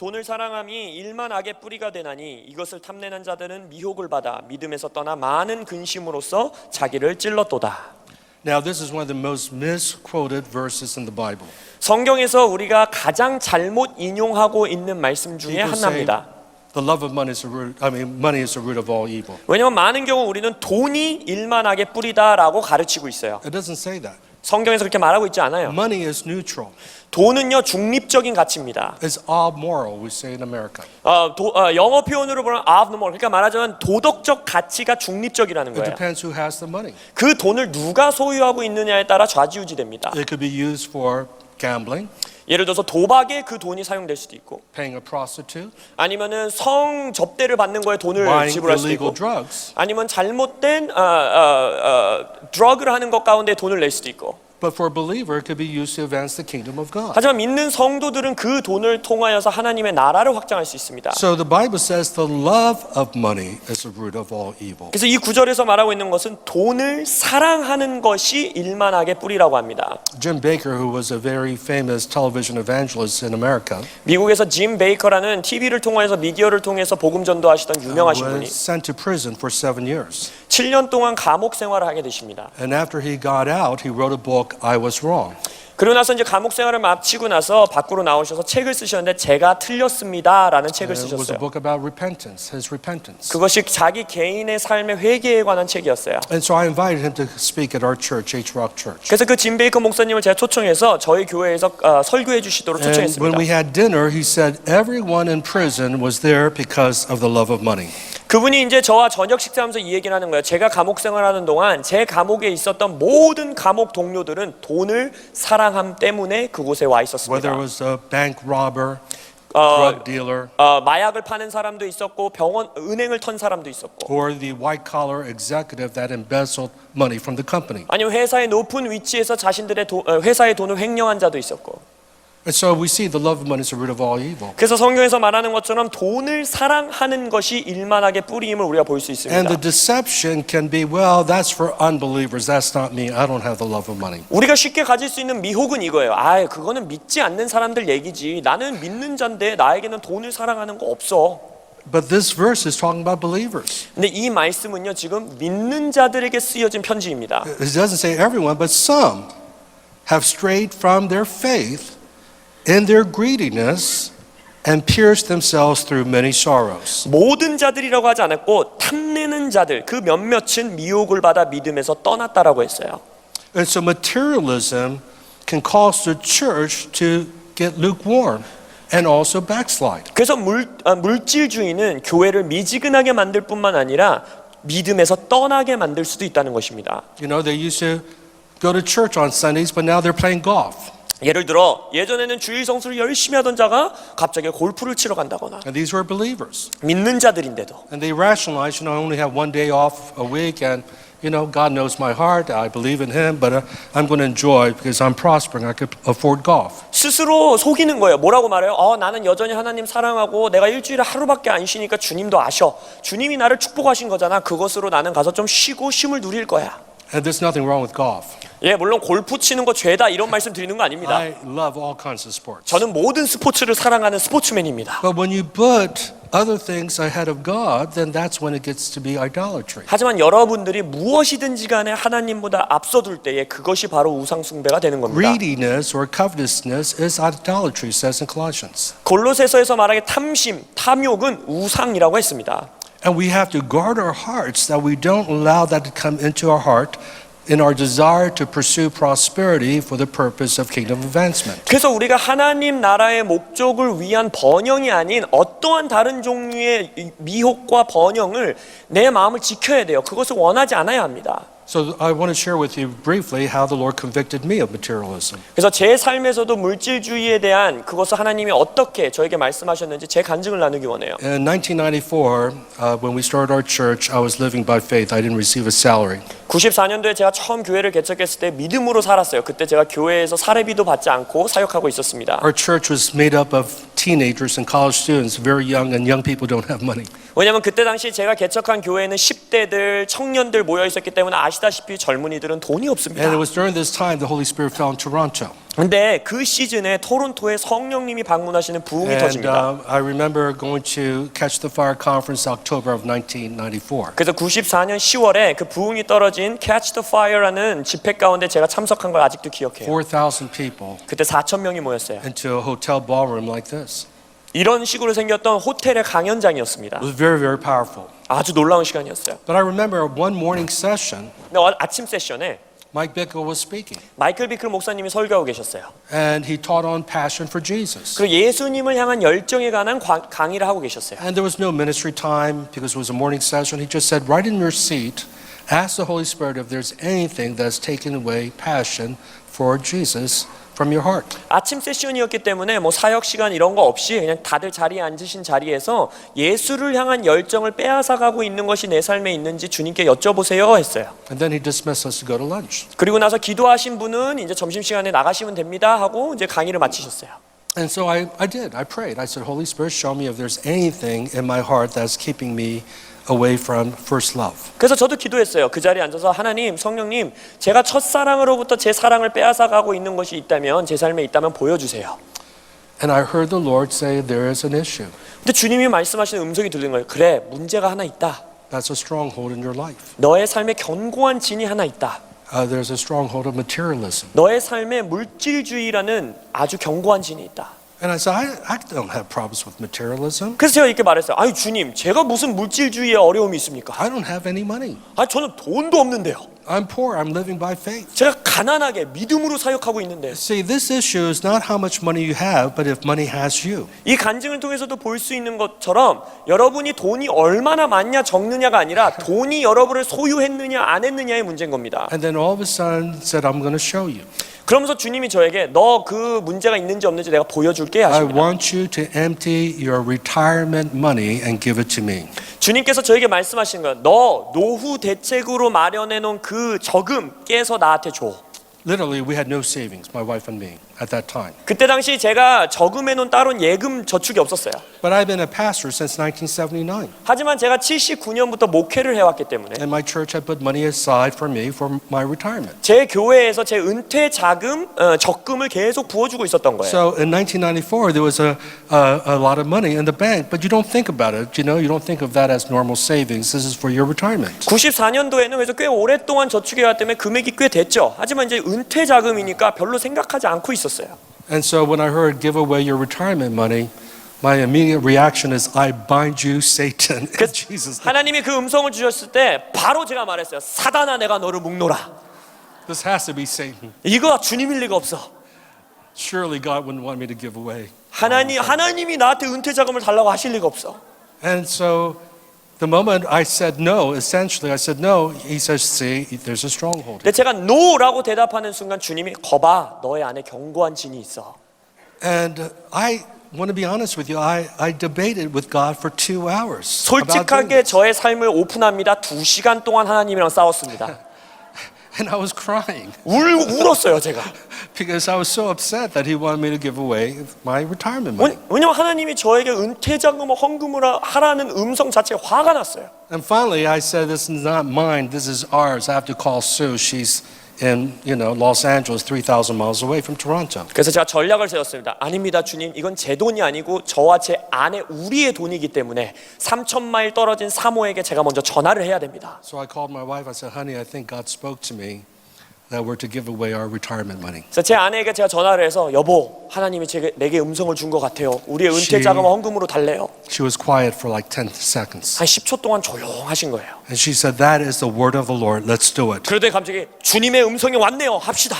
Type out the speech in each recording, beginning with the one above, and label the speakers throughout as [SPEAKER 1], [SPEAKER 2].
[SPEAKER 1] 돈을 사랑함이 일만 악의 뿌리가 되나니 이것을 탐내는 자들은 미혹을 받아 믿음에서 떠나 많은 근심으로써 자기를 찔렀도다.
[SPEAKER 2] Now, this is one of the most misquoted verses in the Bible.
[SPEAKER 1] 성경에서 우리가 가장 잘못 인용하고 있는 말씀 중에
[SPEAKER 2] People say
[SPEAKER 1] 하나입니다.
[SPEAKER 2] the love of money is the root. Money is the root of all evil.
[SPEAKER 1] 왜냐하면 많은 경우 우리는 돈이 일만 악의 뿌리다라고 가르치고 있어요.
[SPEAKER 2] It doesn't say that.
[SPEAKER 1] 성경에서 그렇게 말하고 있지 않아요.
[SPEAKER 2] Money is neutral.
[SPEAKER 1] 돈은요 중립적인 가치입니다.
[SPEAKER 2] It's amoral, we say in America.
[SPEAKER 1] 영어 표현으로 보면 abnormal, 그러니까 말하자면 도덕적 가치가 중립적이라는
[SPEAKER 2] It
[SPEAKER 1] 거예요.
[SPEAKER 2] depends who has the money.
[SPEAKER 1] 그 돈을 누가 소유하고 있느냐에 따라 좌지우지됩니다.
[SPEAKER 2] It could be used for gambling,
[SPEAKER 1] 예를 들어서 도박에 그 돈이 사용될 수도 있고,
[SPEAKER 2] paying a prostitute,
[SPEAKER 1] 아니면은 성 접대를 받는 거에 돈을
[SPEAKER 2] buying
[SPEAKER 1] 지불할 수도
[SPEAKER 2] illegal
[SPEAKER 1] 있고,
[SPEAKER 2] drugs.
[SPEAKER 1] 아니면 잘못된 드러그를 하는 것 가운데 돈을 낼 수도 있고.
[SPEAKER 2] But for a believer, it could be used to advance the kingdom of God.
[SPEAKER 1] 하지만 믿는 성도들은 그 돈을 통하여서 하나님의 나라를 확장할 수 있습니다.
[SPEAKER 2] So the Bible says the love of money is the root of all evil.
[SPEAKER 1] 그래서 이 구절에서 말하고 있는 것은 돈을 사랑하는 것이 일만악의 뿌리라고 합니다.
[SPEAKER 2] Jim Baker, who was a very famous television evangelist in America,
[SPEAKER 1] 미국에서 짐 베이커라는 TV를 통해서 미디어를 통해서 복음 전도하시던 유명하신 분이
[SPEAKER 2] was sent to prison for 7 years.
[SPEAKER 1] 7년 동안 감옥 생활을 하게 되십니다.
[SPEAKER 2] And after he got out, he wrote a book, I Was Wrong.
[SPEAKER 1] 그러고 나서 이제 감옥 생활을 마치고 나서 밖으로 나오셔서 책을 쓰셨는데 제가 틀렸습니다라는 책을
[SPEAKER 2] It was a
[SPEAKER 1] 쓰셨어요.
[SPEAKER 2] book about repentance, his repentance.
[SPEAKER 1] 그것이 자기 개인의 삶의 회개에 관한 책이었어요.
[SPEAKER 2] And so I invited him to speak at our church, H-Rock Church.
[SPEAKER 1] 그래서 그 짐 베이커 목사님을 제가 초청해서 저희 교회에서 설교해 주시도록
[SPEAKER 2] And when
[SPEAKER 1] 초청했습니다.
[SPEAKER 2] we had dinner, he said everyone in prison was there because of the love of money.
[SPEAKER 1] 그분이 이제 저와 저녁 식사하면서 이 얘기를 하는 거예요. 제가 감옥 생활하는 동안 제 감옥에 있었던 모든 감옥 동료들은 돈을 사랑함 때문에 그곳에 와 있었습니다.
[SPEAKER 2] Whether it was a bank robber, drug dealer,
[SPEAKER 1] 마약을 파는 사람도 있었고 은행을 턴 사람도 있었고,
[SPEAKER 2] or the white-collar executive that embezzled money from the company.
[SPEAKER 1] 아니면 회사의 높은 위치에서 자신들의 회사의 돈을 횡령한 자도 있었고.
[SPEAKER 2] And so we see the love of money is the root of all evil.
[SPEAKER 1] 그래서 성경에서 말하는 것처럼 돈을 사랑하는 것이 일만하게 뿌리임을 우리가 볼 수 있습니다.
[SPEAKER 2] And the deception can be, well, that's for unbelievers. That's not me. I don't have the love of money.
[SPEAKER 1] 우리가 쉽게 가질 수 있는 미혹은 이거예요. 그거는 믿지 않는 사람들 얘기지. 나는 믿는 자인데 나에게는 돈을 사랑하는 거 없어.
[SPEAKER 2] But this verse is talking about believers.
[SPEAKER 1] 근데 이 말씀은요, 지금 믿는 자들에게 쓰여진 편지입니다.
[SPEAKER 2] It doesn't say everyone, but some have strayed from their faith in their greediness and pierced themselves through many sorrows.
[SPEAKER 1] 모든 자들이라고 하지 않았고 탐내는 자들, 그 몇몇은 미혹을 받아 믿음에서 떠났다라고 했어요.
[SPEAKER 2] And so materialism can cause the church to get lukewarm and also backslide.
[SPEAKER 1] 그래서 물질주의는 교회를 미지근하게 만들 뿐만 아니라 믿음에서 떠나게 만들 수도 있다는 것입니다.
[SPEAKER 2] You know, they used to go to church on Sundays, but now they're playing golf.
[SPEAKER 1] 예를 들어 예전에는 주일 성수를 열심히 하던 자가 갑자기 골프를 치러 간다거나,
[SPEAKER 2] And these were believers.
[SPEAKER 1] 믿는 자들인데도
[SPEAKER 2] And they rationalize, I only have one day off a week, and God knows my heart. I believe in Him, but I'm going to enjoy because I'm prospering. I could afford golf.
[SPEAKER 1] 스스로 속이는 거예요. 뭐라고 말해요? 나는 여전히 하나님 사랑하고 내가 일주일에 하루밖에 안 쉬니까 주님도 아셔. 주님이 나를 축복하신 거잖아. 그것으로 나는 가서 좀 쉬고 쉼을 누릴 거야.
[SPEAKER 2] And there's nothing wrong with golf.
[SPEAKER 1] 예, 물론 골프 치는 거 죄다 이런 말씀 드리는 거 아닙니다.
[SPEAKER 2] I love all kinds of sports.
[SPEAKER 1] 저는 모든 스포츠를 사랑하는 스포츠맨입니다.
[SPEAKER 2] But when you put other things ahead of God, then that's when it gets to be idolatry.
[SPEAKER 1] 하지만 여러분들이 무엇이든지 간에 하나님보다 앞서둘 때에 그것이 바로 우상 숭배가 되는 겁니다.
[SPEAKER 2] Greediness or covetousness is idolatry, says in Colossians.
[SPEAKER 1] 골로새서에서 말하기 탐심, 탐욕은 우상이라고 했습니다.
[SPEAKER 2] And we have to guard our hearts that we don't allow that to come into our heart in our desire to pursue prosperity for the purpose of kingdom advancement.
[SPEAKER 1] 그래서 우리가 하나님 나라의 목적을 위한 번영이 아닌 어떠한 다른 종류의 미혹과 번영을 내 마음을 지켜야 돼요. 그것을 원하지 않아야 합니다.
[SPEAKER 2] So I want to share with you briefly how the Lord convicted me of materialism.
[SPEAKER 1] 그래서 제 삶에서도 물질주의에 대한 그것을 하나님이 어떻게 저에게 말씀하셨는지 제 간증을 나누기 원해요.
[SPEAKER 2] In 1994, when we started our church, I was living by faith. I didn't receive a salary.
[SPEAKER 1] 94년도에 제가 처음 교회를 개척했을 때 믿음으로 살았어요. 그때 제가 교회에서 사례비도 받지 않고 사역하고 있었습니다.
[SPEAKER 2] Our church was made up of teenagers and college students, very young, and young people don't have money.
[SPEAKER 1] 왜냐하면 그때 당시 제가 개척한 교회는 10대들, 청년들 모여 있었기 때문에 아시다시피 젊은이들은 돈이 없습니다.
[SPEAKER 2] And it was during this time the Holy Spirit fell in Toronto.
[SPEAKER 1] 근데 그 시즌에 토론토에 성령님이 방문하시는 부흥이
[SPEAKER 2] And
[SPEAKER 1] 터집니다.
[SPEAKER 2] I remember going to Catch the Fire conference October of 1994.
[SPEAKER 1] 그래서 94년 10월에 그 부흥이 떨어진 Catch the Fire라는 집회 가운데 제가 참석한 걸 아직도 기억해요.
[SPEAKER 2] 4,000 people
[SPEAKER 1] 그때 4,000명이 모였어요.
[SPEAKER 2] into a hotel ballroom like this.
[SPEAKER 1] 이런 식으로 생겼던 호텔의 강연장이었습니다.
[SPEAKER 2] It was very, very powerful.
[SPEAKER 1] 아주 놀라운 시간이었어요.
[SPEAKER 2] But I remember one morning session,
[SPEAKER 1] 근데 아침 세션에
[SPEAKER 2] Mike Bickle was speaking.
[SPEAKER 1] 마이클 비클 목사님이 설교하고 계셨어요.
[SPEAKER 2] And he taught on passion for Jesus.
[SPEAKER 1] 그리고 예수님을 향한 열정에 관한 강의를 하고 계셨어요.
[SPEAKER 2] And there was no ministry time because it was a morning session. He just said, right in your seat, ask the Holy Spirit if there's anything that's taken away passion for Jesus from your heart.
[SPEAKER 1] 아침 세션이었기 때문에 뭐 사역 시간 이런 거 없이 그냥 다들 자리에 앉으신 자리에서 예수를 향한 열정을 빼앗아가고 있는 것이 내 삶에 있는지 주님께 여쭤보세요 했어요.
[SPEAKER 2] And then he dismissed us to go to lunch.
[SPEAKER 1] 그리고 나서 기도하신 분은 이제 점심시간에 나가시면 됩니다 하고 이제 강의를 마치셨어요.
[SPEAKER 2] And so I did. I prayed. I said, Holy Spirit, show me if there's anything in my heart that's keeping me away from first love.
[SPEAKER 1] 그래서 저도 기도했어요. 그 자리에 앉아서 하나님, 성령님, 제가 첫사랑으로부터 제 사랑을 빼앗아가고 있는 것이 있다면, 제 삶에 있다면 보여주세요.
[SPEAKER 2] And I heard the Lord say there is an issue.
[SPEAKER 1] 근데 주님이 말씀하시는 음성이 들리는 거예요. 그래, 문제가 하나 있다.
[SPEAKER 2] That's a stronghold in your life.
[SPEAKER 1] 너의 삶에 견고한 진이 하나 있다.
[SPEAKER 2] There's a stronghold of materialism.
[SPEAKER 1] 너의 삶에 물질주의라는 아주 견고한 진이 있다.
[SPEAKER 2] And I said, I don't have problems with materialism.
[SPEAKER 1] 그래서 제가 이렇게 말했어요. 아니 주님, 제가 무슨 물질주의에 어려움이 있습니까?
[SPEAKER 2] I don't have any money.
[SPEAKER 1] 아니 저는 돈도 없는데요.
[SPEAKER 2] I'm poor. I'm living by faith.
[SPEAKER 1] 제가 가난하게 믿음으로 사역하고 있는데
[SPEAKER 2] See, this issue is not how much money you have, but if money has you.
[SPEAKER 1] 이 간증을 통해서도 볼 수 있는 것처럼 여러분이 돈이 얼마나 많냐 적느냐가 아니라 돈이 여러분을 소유했느냐 안 했느냐의 문제인 겁니다.
[SPEAKER 2] And then all of a sudden said, I'm going to show you.
[SPEAKER 1] 그러면서 주님이 저에게 너 그 문제가 있는지 없는지 내가 보여줄게
[SPEAKER 2] I
[SPEAKER 1] 하십니다.
[SPEAKER 2] want you to empty your retirement money and give it to me.
[SPEAKER 1] 주님께서 저에게 말씀하신 건 너 노후 대책으로 마련해 놓은 그 저금 깨서 나한테 줘.
[SPEAKER 2] Literally, we had no savings, my wife and me, at that time.
[SPEAKER 1] 그때 당시 제가 저금해 놓은 따로 예금 저축이 없었어요.
[SPEAKER 2] But I've been a pastor since 1979.
[SPEAKER 1] 하지만 제가 79년부터 목회를 해왔기 때문에
[SPEAKER 2] And my church had put money aside for me for my retirement.
[SPEAKER 1] 제 교회에서 제 은퇴 자금, 적금을 계속 부어주고 있었던 거예요.
[SPEAKER 2] So in 1994, there was a lot of money in the bank, but you don't think about it. You know, you don't think of that as normal savings. This is for your retirement.
[SPEAKER 1] 94년도에는 그래서 꽤 오랫동안 저축해왔기 때문에 금액이 꽤 됐죠. 하지만 이제 은퇴 자금이니까 별로 생각하지 않고 있었어요.
[SPEAKER 2] And so when I heard give away your retirement money, my immediate reaction is, I bind you, Satan, in Jesus' name.
[SPEAKER 1] 하나님이 그 음성을 주셨을 때 바로 제가 말했어요. 사단아, 내가 너를 묶노라.
[SPEAKER 2] This has to be Satan.
[SPEAKER 1] 이거 주님일 리가 없어.
[SPEAKER 2] Surely God wouldn't want me to give away.
[SPEAKER 1] 하나님이 나한테 은퇴 자금을 달라고 하실 리가 없어.
[SPEAKER 2] And so the moment I said no, essentially I said no, he says, see, there's a stronghold.
[SPEAKER 1] 근데 제가 no라고 대답하는 순간 주님이 거봐, 너의 안에 견고한 진이 있어.
[SPEAKER 2] And I want to be honest with you, I debated with God for 2 hours. about doing
[SPEAKER 1] 솔직하게
[SPEAKER 2] this.
[SPEAKER 1] 저의 삶을 오픈합니다. 2시간 동안 하나님이랑 싸웠습니다.
[SPEAKER 2] And I was crying
[SPEAKER 1] 울었어요, 제가.
[SPEAKER 2] because I was so upset that he wanted me to give away my retirement money.
[SPEAKER 1] 왜냐면 하나님이 저에게 은퇴 자금을 헌금을 하라는 음성 자체에 화가 났어요.
[SPEAKER 2] And finally I said, this is not mine, this is ours. I have to call Sue. She's in, Los Angeles, 3,000 miles away from Toronto.
[SPEAKER 1] 그래서 제가 전략을 세웠습니다. 아닙니다, 주님. 이건 제 돈이 아니고 저와 제 아내 우리의 돈이기 때문에 3,000마일 떨어진 사모에게 제가 먼저 전화를 해야 됩니다.
[SPEAKER 2] So I called my wife. I said, honey, I think God spoke to me that we're to give away our retirement money.
[SPEAKER 1] 그래서 제 아내에게 제가 전화를 해서 여보, 하나님이 내게 음성을 준 것 같아요. 우리의 은퇴 자금을 헌금으로 달래요.
[SPEAKER 2] She was quiet for like 10 seconds.
[SPEAKER 1] 한 10초 동안 조용하신 거예요.
[SPEAKER 2] And she said, that is the word of the Lord. Let's do it.
[SPEAKER 1] 그러더니 갑자기 주님의 음성이 왔네요. 합시다.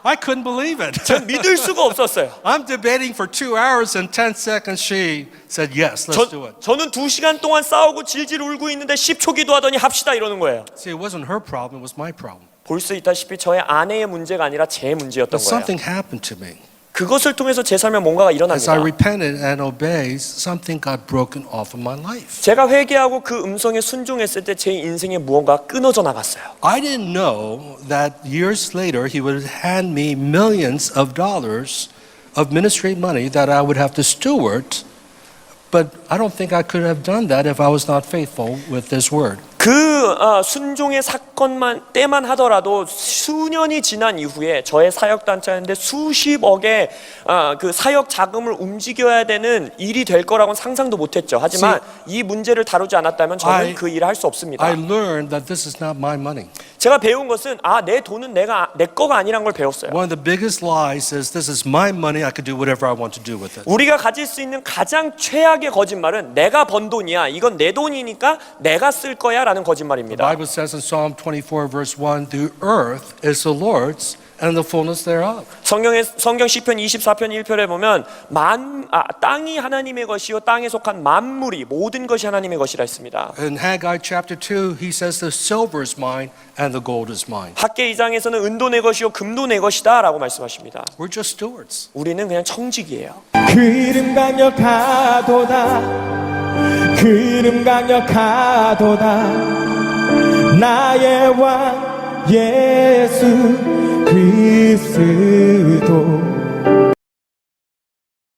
[SPEAKER 2] I couldn't believe it.
[SPEAKER 1] 전 믿을 수가 없었어요.
[SPEAKER 2] I'm debating for 2 hours and 10 seconds. She said, yes, let's do it.
[SPEAKER 1] 저는 2시간 동안 싸우고 질질 울고 있는데 10초 기도하더니 합시다 이러는 거예요.
[SPEAKER 2] See, it wasn't her problem. It was my problem.
[SPEAKER 1] 볼 수 있다시피 저의 아내의 문제가 아니라 제 문제였던
[SPEAKER 2] But
[SPEAKER 1] 거예요.
[SPEAKER 2] something happened to me.
[SPEAKER 1] 그것을 통해서 제 삶에 뭔가가
[SPEAKER 2] As I
[SPEAKER 1] 일어납니다.
[SPEAKER 2] repented and obeyed, something got broken off of my life.
[SPEAKER 1] 제가 회개하고 그 음성에 순종했을 때 제 인생에 무언가 끊어져 나갔어요.
[SPEAKER 2] I didn't know that years later he would hand me millions of dollars of ministry money that I would have to steward, but I don't think I could have done that if I was not faithful with this word.
[SPEAKER 1] 순종의 사건만 때만 하더라도 수년이 지난 이후에 저의 사역 단체인데 수십억의 그 사역 자금을 움직여야 되는 일이 될 거라고는 상상도 못했죠. 하지만 이 문제를 다루지 않았다면 저는 그 일을 할 수 없습니다.
[SPEAKER 2] I learned that this is not my money.
[SPEAKER 1] 제가 배운 것은 내 돈은 내 거가 아니란 걸 배웠어요.
[SPEAKER 2] One of the biggest lies is this is my money. I can do whatever I want to do with it.
[SPEAKER 1] 우리가 가질 수 있는 가장 최악의 거짓말은 내가 번 돈이야. 이건 내 돈이니까 내가 쓸 거야라는
[SPEAKER 2] The
[SPEAKER 1] 거짓말입니다.
[SPEAKER 2] Bible says in Psalm 24 verse 1, the earth is the Lord's and the fullness thereof.
[SPEAKER 1] 성경 시편 24편 1편에 보면 땅이 하나님의 것이요 땅에 속한 만물이 모든 것이 하나님의 것이라 했습니다.
[SPEAKER 2] In Haggai chapter 2, he says the silver is mine and the gold is mine.
[SPEAKER 1] 학계 2장에서는 은도 내 것이요 금도 내 것이다라고 말씀하십니다.
[SPEAKER 2] We're just stewards.
[SPEAKER 1] 우리는 그냥 청직이에요.
[SPEAKER 3] 그 이름 강력하도다 그 이름 강력하도다 나의 왕 예수 그리스도